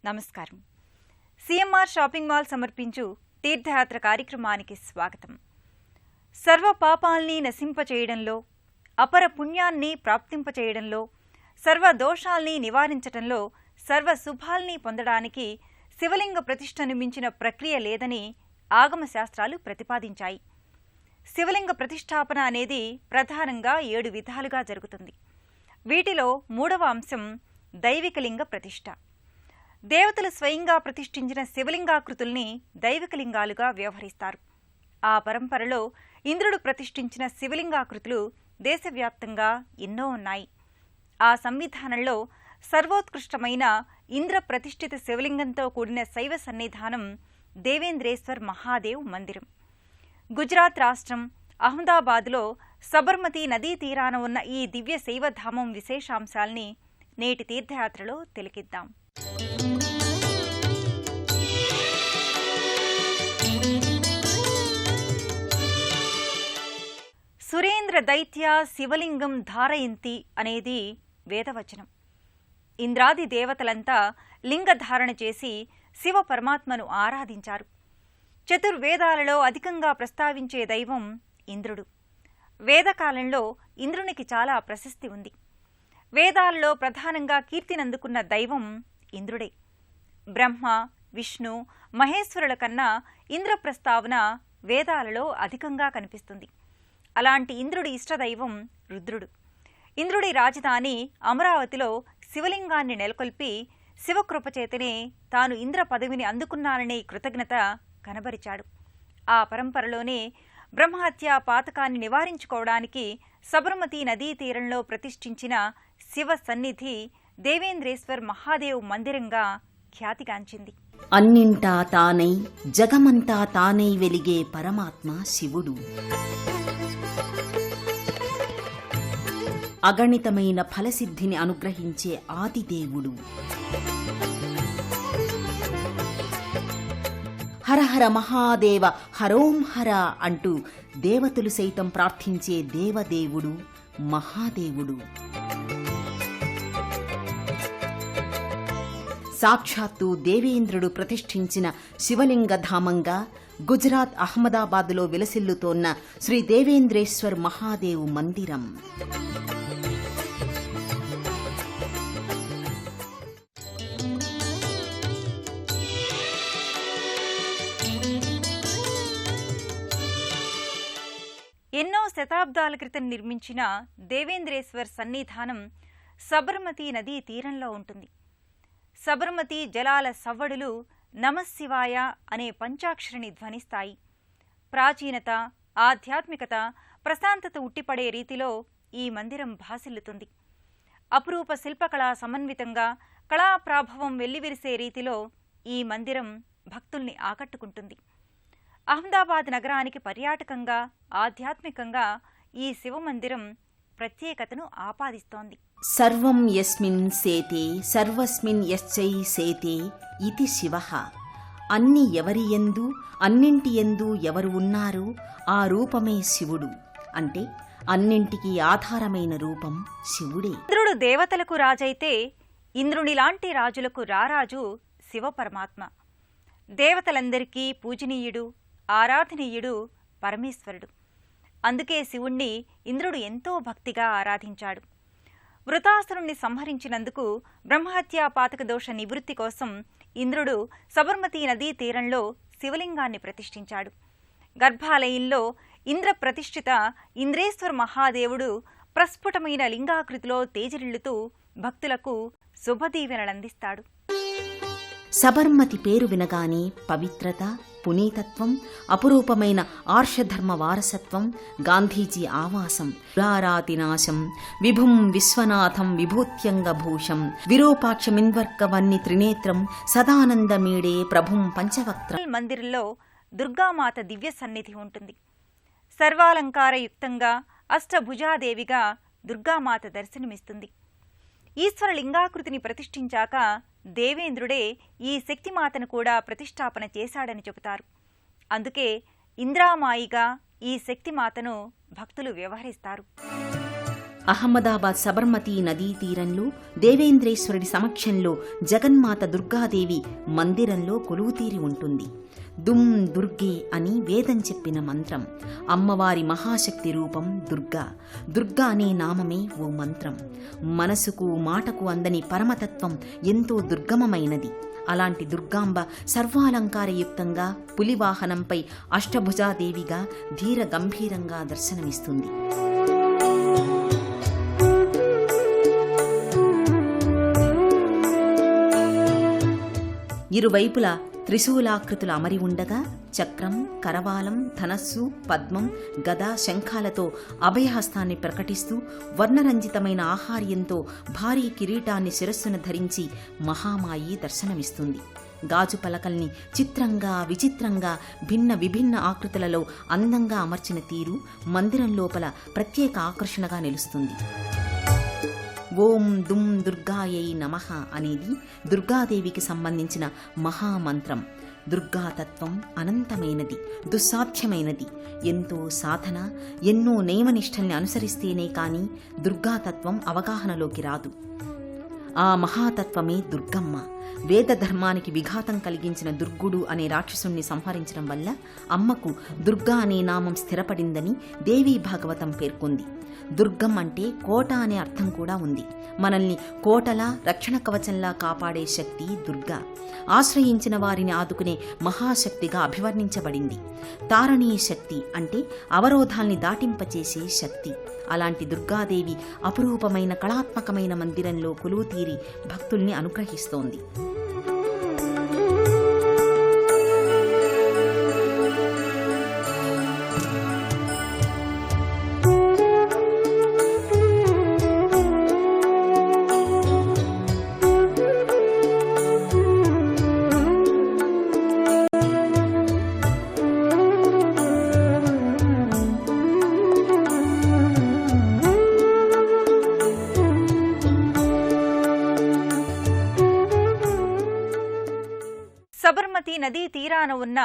నమస్కారం. CMR shopping mall సమర్పించు తీర్థయాత్ర కార్యక్రమానికి స్వాగతం. సర్వ పాపాల్ని నశింపచేయడంలో, అపర పుణ్యాన్ని ప్రాప్తింపచేయడంలో, సర్వ దోషాల్ని నివారించటంలో, సర్వ శుభాల్ని పొందడానికి శివలింగ ప్రతిష్టను మించిన ప్రక్రియ లేదని ఆగమ శాస్త్రాలు ప్రతిపాదించాయి. శివలింగ ప్రతిష్టాపన అనేది ప్రధానంగా 7 విధాలుగా జరుగుతుంది. వీటిలో 3వ అంశం దైవికలింగ ప్రతిష్ఠ. దేవతలు స్వయంగా ప్రతిష్ఠించిన శివలింగాకృతుల్ని దైవికలింగాలుగా వ్యవహరిస్తారు. ఆ పరంపరలో ఇంద్రుడు ప్రతిష్ఠించిన శివలింగాకృతులు దేశవ్యాప్తంగా ఎన్నో ఉన్నాయి. ఆ సంవిధానంలో సర్వోత్కృష్టమైన ఇంద్ర ప్రతిష్ఠిత శివలింగంతో కూడిన శైవ సన్నిధానం దేవేంద్రేశ్వర్ మహాదేవ్ మందిరం. గుజరాత్ రాష్ట్రం అహ్మదాబాద్లో సబర్మతి నదీ తీరాన ఉన్న ఈ దివ్య శైవధామం విశేషాంశాల్ని నేటి తీర్థయాత్రలో తిలకిద్దాం. సురేంద్ర దైత్య శివలింగం ధారయంతి అనేది వేదవచనం. ఇంద్రాది దేవతలంతా లింగధారణ చేసి శివ పరమాత్మను ఆరాధించారు. చతుర్వేదాలలో అధికంగా ప్రస్తావించే దైవం ఇంద్రుడు. వేదకాలంలో ఇంద్రునికి చాలా ప్రశస్తి ఉంది. వేదాలలో ప్రధానంగా కీర్తినందుకున్న దైవం ఇంద్రుడే. బ్రహ్మ, విష్ణు, మహేశ్వరుల కన్నా ఇంద్ర ప్రస్తావన వేదాలలో అధికంగా కనిపిస్తుంది. అలాంటి ఇంద్రుడి ఇష్టదైవం రుద్రుడు. ఇంద్రుడి రాజధాని అమరావతిలో శివలింగాన్ని నెలకొల్పి శివకృపచేతనే తాను ఇంద్ర పదవిని అందుకున్నాననే కృతజ్ఞత కనబరిచాడు. ఆ పరంపరలోనే బ్రహ్మహత్య పాతకాన్ని నివారించుకోవడానికి సబర్మతి నదీ తీరంలో ప్రతిష్ఠించిన శివ సన్నిధి దేవేంద్రేశ్వర్ మహాదేవ్ మందిరంగా ఖ్యాతిగాంచింది. అన్నింటా తానై జగమంతా తానై వెలిగే పరమాత్మ శివుడు. అగణితమైన ఫలసిద్ధిని అనుగ్రహించే ఆదిదేవుడు. హరహర మహాదేవ హరోం హర అంటూ దేవతలు సైతం ప్రార్థించే దేవదేవుడు మహాదేవుడు. సాక్షాత్తు దేవేంద్రుడు ప్రతిష్ఠించిన శివలింగధామంగా గుజరాత్ అహ్మదాబాద్లో విలసిల్లుతోన్న శ్రీ దేవేంద్రేశ్వర్ మహాదేవ్ మందిరం. ఎన్నో శతాబ్దాల క్రితం నిర్మించిన దేవేంద్రేశ్వర్ సన్నిధానం సబర్మతి నదీ తీరంలో ఉంటుంది. సబర్మతి జలాల సవ్వడులు నమశివాయ అనే పంచాక్షరిని ధ్వనిస్తాయి. ప్రాచీనత, ఆధ్యాత్మికత, ప్రశాంతత ఉట్టిపడే రీతిలో ఈ మందిరం భాసిల్లుతుంది. అపురూప శిల్పకళా సమన్వితంగా కళాప్రాభవం వెల్లివిరిసే రీతిలో ఈ మందిరం భక్తుల్ని ఆకట్టుకుంటుంది. అహ్మదాబాద్ నగరానికి పర్యాటకంగా, ఆధ్యాత్మికంగా ఈ శివమందిరం ప్రత్యేకతను ఆపాదిస్తోంది. సర్వం యస్మిన్ సేతే సర్వస్మిన్ యశ్చై సేతే ఇతి శివః. అన్ని ఎవరి యందు, అన్నింటి యందు ఎవరు ఉన్నారు ఆ రూపమే శివుడు. అంటే అన్నింటికీ ఆధారమైన రూపం శివుడే. ఇంద్రుడు దేవతలకు రాజైతే ఇంద్రునిలాంటి రాజులకు రారాజు శివపరమాత్మ. దేవతలందరికీ పూజనీయుడు, ఆరాధనీయుడు పరమేశ్వరుడు. అందుకే శివుణ్ణి ఇంద్రుడు ఎంతో భక్తిగా ఆరాధించాడు. వృతాసురుణ్ణి సంహరించినందుకు బ్రహ్మహత్యా పాతక దోష నివృత్తి కోసం ఇంద్రుడు సబర్మతి నదీ తీరంలో శివలింగాన్ని ప్రతిష్ఠించాడు. గర్భాలయంలో ఇంద్ర ప్రతిష్ఠిత ఇంద్రేశ్వర్ మహాదేవుడు ప్రస్ఫుటమైన లింగాకృతిలో తేజరిల్లుతూ భక్తులకు శుభదీవెనలందిస్తాడు. సబర్మతి పేరు వినగానే పవిత్రత, పునీతత్వం, అపురూపమైన ఆర్షధర్మ వారసత్వం, గాంధీజీ ఆవాసం, పురారాతినాశం, విభుం విశ్వనాథం విభూత్యంగభూషం, విరూపాక్షమిన్వర్కవన్ని త్రినేత్రం, సదానందమీడే ప్రభుం పంచవక్త్ర. మందిరంలో దుర్గామాత దివ్య సన్నిధి ఉంటుంది. సర్వాలంకారయుక్తంగా అష్టభుజాదేవిగా దుర్గామాత దర్శనమిస్తుంది. ఈశ్వరలింగాకృతిని ప్రతిష్ఠించాక దేవేంద్రుడే ఈ శక్తిమాతను కూడా ప్రతిష్టాపన చేశాడని చెబుతారు. అందుకే ఇంద్రామాయిగా ఈ శక్తిమాతను భక్తులు వ్యవహరిస్తారు. అహ్మదాబాద్ సబర్మతీ నదీ తీరంలో దేవేంద్రేశ్వరుడి సమక్షంలో జగన్మాత దుర్గాదేవి మందిరంలో కొలువుతీరి ఉంటుంది. దుమ్ దుర్గే అని వేదం చెప్పిన మంత్రం. అమ్మవారి మహాశక్తి రూపం దుర్గా. దుర్గా అనే నామమే ఓ మంత్రం. మనసుకు మాటకు అందని పరమతత్వం ఎంతో దుర్గమమైనది. అలాంటి దుర్గాంబ సర్వాలంకారయుక్తంగా పులివాహనంపై అష్టభుజాదేవిగా ధీర గంభీరంగా దర్శనమిస్తుంది. ఇరువైపులా త్రిశూలాకృతులు అమరి ఉండగా చక్రం, కరవాలం, ధనస్సు, పద్మం, గద, శంఖాలతో అభయహస్తాన్ని ప్రకటిస్తూ వర్ణరంజితమైన ఆహార్యంతో భారీ కిరీటాన్ని శిరస్సును ధరించి మహామాయి దర్శనమిస్తుంది. గాజు పలకల్ని చిత్రంగా విచిత్రంగా భిన్న విభిన్న ఆకృతులలో అందంగా అమర్చిన తీరు మందిరం లోపల ప్రత్యేక ఆకర్షణగా నిలుస్తుంది. ఓం దుమ్ దుర్గాయై నమః అనేది దుర్గాదేవికి సంబంధించిన మహామంత్రం. దుర్గాతత్వం అనంతమైనది, దుస్సాధ్యమైనది. ఎంతో సాధన, ఎన్నో నియమనిష్టల్ని అనుసరిస్తేనే కాని దుర్గాతత్వం అవగాహనలోకి రాదు. ఆ మహాతత్వమే దుర్గమ్మ. వేద ధర్మానికి విఘాతం కలిగించిన దుర్గుడు అనే రాక్షసుణ్ణి సంహరించడం వల్ల అమ్మకు దుర్గా అనే నామం స్థిరపడిందని దేవీ భాగవతం పేర్కొంది. దుర్గం అంటే కోట అనే అర్థం కూడా ఉంది. మనల్ని కోటలా, రక్షణ కవచంలా కాపాడే శక్తి దుర్గా. ఆశ్రయించిన వారిని ఆదుకునే మహాశక్తిగా అభివర్ణించబడింది. తారణీ శక్తి అంటే అవరోధాల్ని దాటింపచేసే శక్తి. అలాంటి దుర్గాదేవి అపురూపమైన కళాత్మకమైన మందిరంలో కొలువుతీరి భక్తుల్ని అనుగ్రహిస్తోంది. సబర్మతి నదీ తీరాన ఉన్న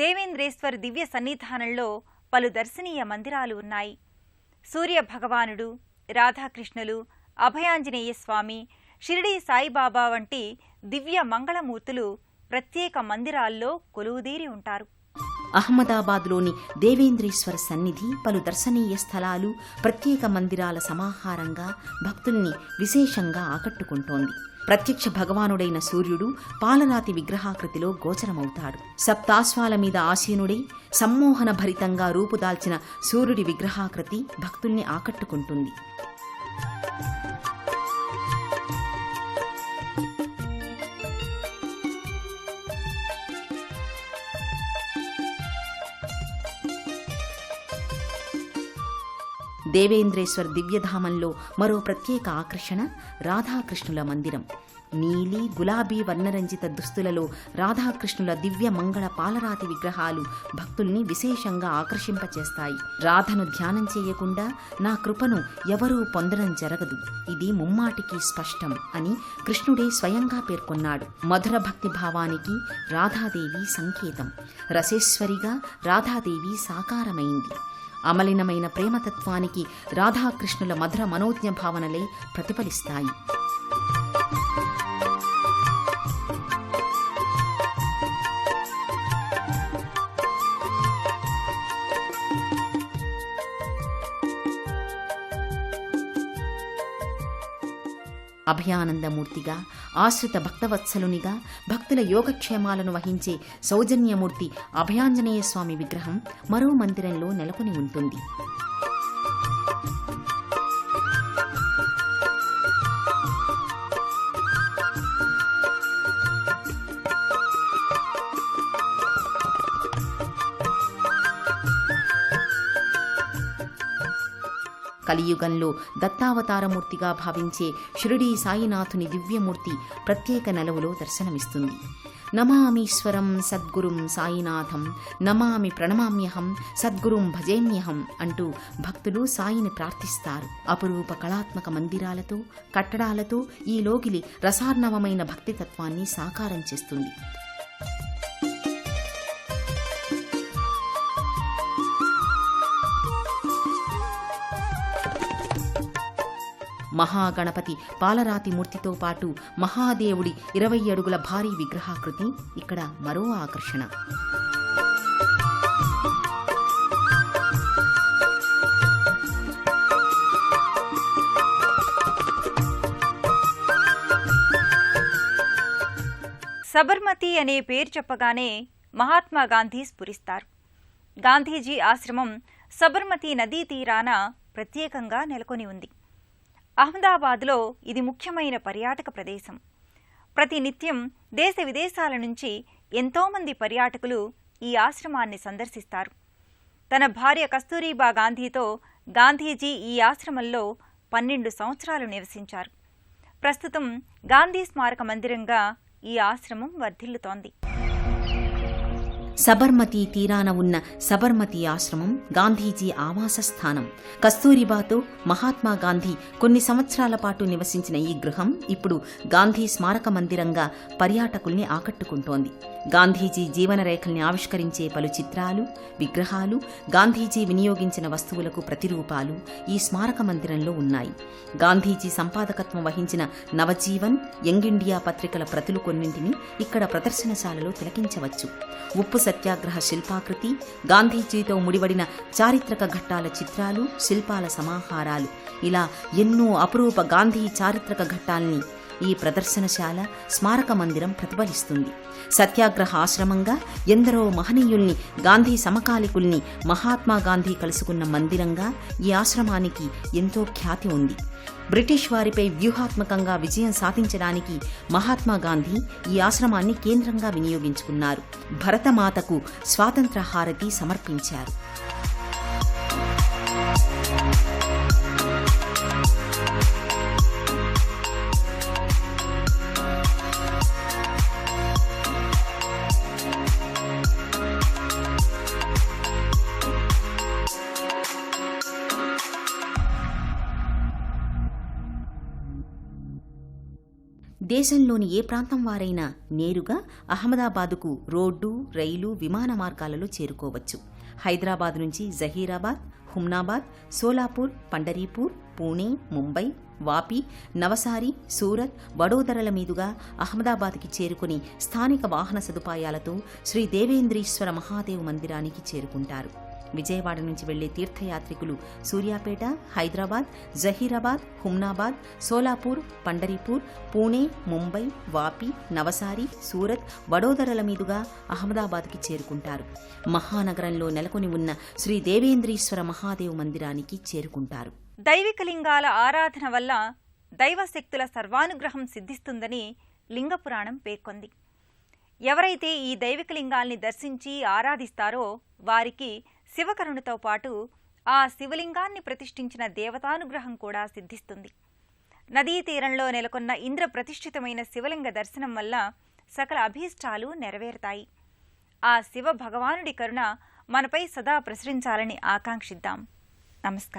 దేవేంద్రేశ్వర్ దివ్య సన్నిధానంలో పలు దర్శనీయ మందిరాలు ఉన్నాయి. సూర్య భగవానుడు, రాధాకృష్ణులు, అభయాంజనేయ స్వామి, షిరిడీ సాయిబాబా వంటి దివ్య మంగళమూర్తులు ప్రత్యేక మందిరాల్లో కొలువుదీరి ఉంటారు. అహ్మదాబాద్లోని దేవేంద్రేశ్వర సన్నిధి పలు దర్శనీయ స్థలాలు, ప్రత్యేక మందిరాల సమాహారంగా భక్తుల్ని విశేషంగా ఆకట్టుకుంటోంది. ప్రత్యక్ష భగవానుడైన సూర్యుడు పాలరాతి విగ్రహాకృతిలో గోచరమవుతాడు. సప్తాశ్వాల మీద ఆసీనుడై సమ్మోహన భరితంగా రూపుదాల్చిన సూర్యుడి విగ్రహాకృతి భక్తుల్ని ఆకట్టుకుంటుంది. దేవేంద్రేశ్వర్ దివ్యధామంలో మరో ప్రత్యేక ఆకర్షణ రాధాకృష్ణుల మందిరం. నీలి, గులాబీ వర్ణరంజిత దుస్తులలో రాధాకృష్ణుల దివ్య మంగళ పాలరాతి విగ్రహాలు భక్తుల్ని విశేషంగా ఆకర్షింపచేస్తాయి. రాధను ధ్యానం చేయకుండా నా కృపను ఎవరూ పొందడం జరగదు, ఇది ముమ్మాటికి స్పష్టం అని కృష్ణుడే స్వయంగా పేర్కొన్నాడు. మధుర భక్తి భావానికి రాధాదేవి సంకేతం. రసేశ్వరిగా రాధాదేవి సాకారమైంది. అమలినమైన ప్రేమతత్వానికి రాధాకృష్ణుల మధుర మనోజ్ఞ భావనలే ప్రతిఫలిస్తాయి. అభయానందమూర్తిగా, ఆశ్రిత భక్తవత్సలునిగా భక్తుల యోగక్షేమాలను వహించే సౌజన్యమూర్తి అభయాంజనేయ స్వామి విగ్రహం మరో మందిరంలో నెలకొని ఉంటుంది. కలియుగంలో దత్తావతారమూర్తిగా భావించే షిరిడీ సాయినాథుని దివ్యమూర్తి ప్రత్యేక నెలవులో దర్శనమిస్తుంది. నమామీశ్వరం సద్గురుం సాయినాథం, నమామి ప్రణమామ్యహం సద్గురుం భజేమ్యహం అంటూ భక్తులు సాయిని ప్రార్థిస్తారు. అపురూప కళాత్మక మందిరాలతో, కట్టడాలతో ఈ లోగిలి రసార్ణవమైన భక్తితత్వాన్ని సాకారం చేస్తుంది. మహాగణపతి పాలరాతి మూర్తితో పాటు మహాదేవుడి 20 అడుగుల భారీ విగ్రహాకృతి ఇక్కడ మరో ఆకర్షణ. సబర్మతి అనే పేరు చెప్పగానే మహాత్మా గాంధీ స్ఫురిస్తారు. గాంధీజీ ఆశ్రమం సబర్మతి నదీ తీరాన ప్రత్యేకంగా నెలకొని ఉంది. అహ్మదాబాద్లో ఇది ముఖ్యమైన పర్యాటక ప్రదేశం. ప్రతినిత్యం దేశ విదేశాల నుంచి ఎంతోమంది పర్యాటకులు ఈ ఆశ్రమాన్ని సందర్శిస్తారు. తన భార్య కస్తూరిబా గాంధీతో గాంధీజీ ఈ ఆశ్రమంలో 12 సంవత్సరాలు నివసించారు. ప్రస్తుతం గాంధీ స్మారక మందిరంగా ఈ ఆశ్రమం వర్ధిల్లుతోంది. సబర్మతి తీరాన ఉన్న సబర్మతి ఆశ్రమం గాంధీజీ ఆవాస స్థానం. కస్తూరిబాతో మహాత్మా గాంధీ కొన్ని సంవత్సరాల పాటు నివసించిన ఈ గృహం ఇప్పుడు గాంధీ స్మారక మందిరంగా పర్యాటకుల్ని ఆకట్టుకుంటోంది. గాంధీజీ జీవనరేఖల్ని ఆవిష్కరించే పలు చిత్రాలు, విగ్రహాలు, గాంధీజీ వినియోగించిన వస్తువులకు ప్రతిరూపాలు ఈ స్మారక మందిరంలో ఉన్నాయి. గాంధీజీ సంపాదకత్వం వహించిన నవజీవన్, యంగ్ ఇండియా పత్రికల ప్రతులు కొన్నింటిని ఇక్కడ ప్రదర్శనశాలలో తిలకించవచ్చు. ఉప్పు సత్యాగ్రహ శిల్పాకృతి, గాంధీజీతో ముడివడిన చారిత్రక ఘట్టాల చిత్రాలు, శిల్పాల సమాహారాలు, ఇలా ఎన్నో అపురూప గాంధీ చారిత్రక ఘట్టాల్ని ఈ ప్రదర్శనశాల, స్మారక మందిరం ప్రతిఫలిస్తుంది. సత్యాగ్రహ ఆశ్రమంగా ఎందరో మహనీయుల్ని, గాంధీ సమకాలికుల్ని మహాత్మా గాంధీ కలుసుకున్న మందిరంగా ఈ ఆశ్రమానికి ఎంతో ఖ్యాతి ఉంది. బ్రిటిష్ వారిపై వ్యూహాత్మకంగా విజయం సాధించడానికి మహాత్మా గాంధీ ఈ ఆశ్రమాన్ని కేంద్రంగా వినియోగించుకున్నారు. భరతమాతకు స్వాతంత్ర హారతి సమర్పించారు. దేశంలోని ఏ ప్రాంతం వారైనా నేరుగా అహ్మదాబాదుకు రోడ్డు, రైలు, విమాన మార్గాలలో చేరుకోవచ్చు. హైదరాబాద్ నుంచి జహీరాబాద్, హుమ్నాబాద్, సోలాపూర్, పండరీపూర్, పూణే, ముంబై, వాపి, నవసారి, సూరత్, వడోదరల మీదుగా అహ్మదాబాద్కి చేరుకుని స్థానిక వాహన సదుపాయాలతో శ్రీ దేవేంద్రీశ్వర మహాదేవ్ మందిరానికి చేరుకుంటారు. విజయవాడ నుంచి వెళ్లే తీర్థయాత్రికులు సూర్యాపేట, హైదరాబాద్, జహీరాబాద్, హుమ్నాబాద్, సోలాపూర్, పండరీపూర్, పూణే, ముంబై, వాపి, నవసారి, సూరత్, వడోదరల మీదుగా అహ్మదాబాద్కి చేరుకుంటారు. మహానగరంలో నెలకొని ఉన్న శ్రీ దేవేంద్రీశ్వర మహాదేవ్ మందిరానికి చేరుకుంటారు. దైవికలింగాల ఆరాధన వల్ల దైవశక్తుల సర్వానుగ్రహం సిద్ధిస్తుందని లింగపురాణం పేర్కొంది. ఎవరైతే ఈ దైవికలింగాల్ని దర్శించి ఆరాధిస్తారో వారికి శివకరుణతో పాటు ఆ శివలింగాన్ని ప్రతిష్ఠించిన దేవతానుగ్రహం కూడా సిద్ధిస్తుంది. నదీ తీరంలో నెలకొన్న ఇంద్ర ప్రతిష్ఠితమైన శివలింగ దర్శనం వల్ల సకల అభీష్టాలు నెరవేరుతాయి. ఆ శివ భగవానుడి కరుణ మనపై సదా ప్రసరించాలని ఆకాంక్షిద్దాం. నమస్కారం.